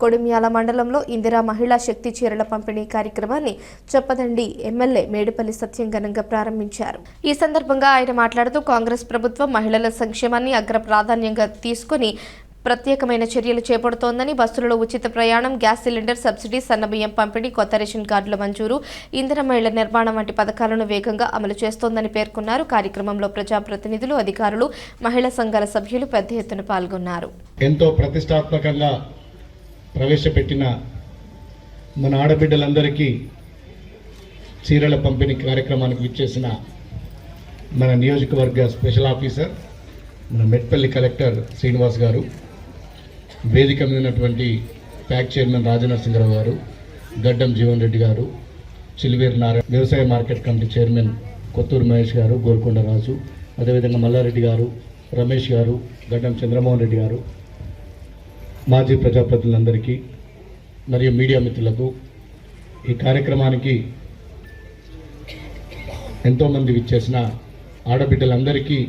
కొడిమ్యాల మండలంలో ఇందిరా మహిళా శక్తి చీరల పంపిణీ కార్యక్రమాన్ని చొప్పదండి ఎమ్మెల్యే మేడిపల్లి సత్యం ఘనంగా ప్రారంభించారు. ఈ సందర్భంగా ఆయన మాట్లాడుతూ కాంగ్రెస్ ప్రభుత్వం మహిళల సంక్షేమాన్ని అగ్ర ప్రాధాన్యంగా తీసుకుని ప్రత్యేకమైన చర్యలు చేపడుతోందని, బస్సులలో ఉచిత ప్రయాణం, గ్యాస్ సిలిండర్ సబ్సిడీ, సన్నబియ్యం పంపిణీ, కొత్త రేషన్ కార్డుల మంజూరు, ఇందిరా మహిళ నిర్మాణం వంటి పథకాలను వేగంగా అమలు చేస్తోందని పేర్కొన్నారు. కార్యక్రమంలో ప్రజాప్రతినిధులు, అధికారులు, మహిళా సంఘాల సభ్యులు పెద్ద ఎత్తున పాల్గొన్నారు. ఎంతో ప్రతిష్టాత్మకంగా ప్రవేశపెట్టిన మన ఆడబిడ్డలందరికీ చీరల పంపిణీ కార్యక్రమానికి విచ్చేసిన మన నియోజకవర్గ స్పెషల్ ఆఫీసర్ మన మెట్పల్లి కలెక్టర్ శ్రీనివాస్ గారు, వేదిక మీద ఉన్నటువంటి ప్యాక్ చైర్మన్ రాజనరసింహరావు గారు, గడ్డం జీవన్ రెడ్డి గారు, చిలివేరు నారాయణ, వ్యవసాయ market committee chairman Kothuru Mahesh గారు, గోల్కొండ రాజు, అదేవిధంగా మల్లారెడ్డి గారు, రమేష్ గారు, గడ్డం చంద్రమోహన్ రెడ్డి గారు, మాజీ ప్రజాప్రతినిధులందరికీ మరియు మీడియా మిత్రులకు ఈ కార్యక్రమానికి ఎంతోమంది విచ్చేసిన ఆడబిడ్డలందరికీ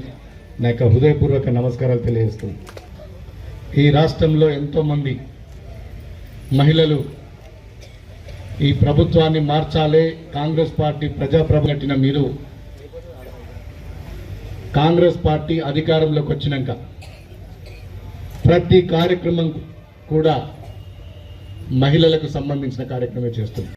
నా యొక్క హృదయపూర్వక నమస్కారాలు తెలియజేస్తున్నాను. ఈ రాష్ట్రంలో ఎంతోమంది మహిళలు ఈ ప్రభుత్వాన్ని మార్చాలే, కాంగ్రెస్ పార్టీ ప్రజాప్రభుత్వం మీరు కాంగ్రెస్ పార్టీ అధికారంలోకి వచ్చినాక ప్రతి కార్యక్రమం కూడా మహిళలకు సంబంధించిన కార్యక్రమం చేస్తుంది.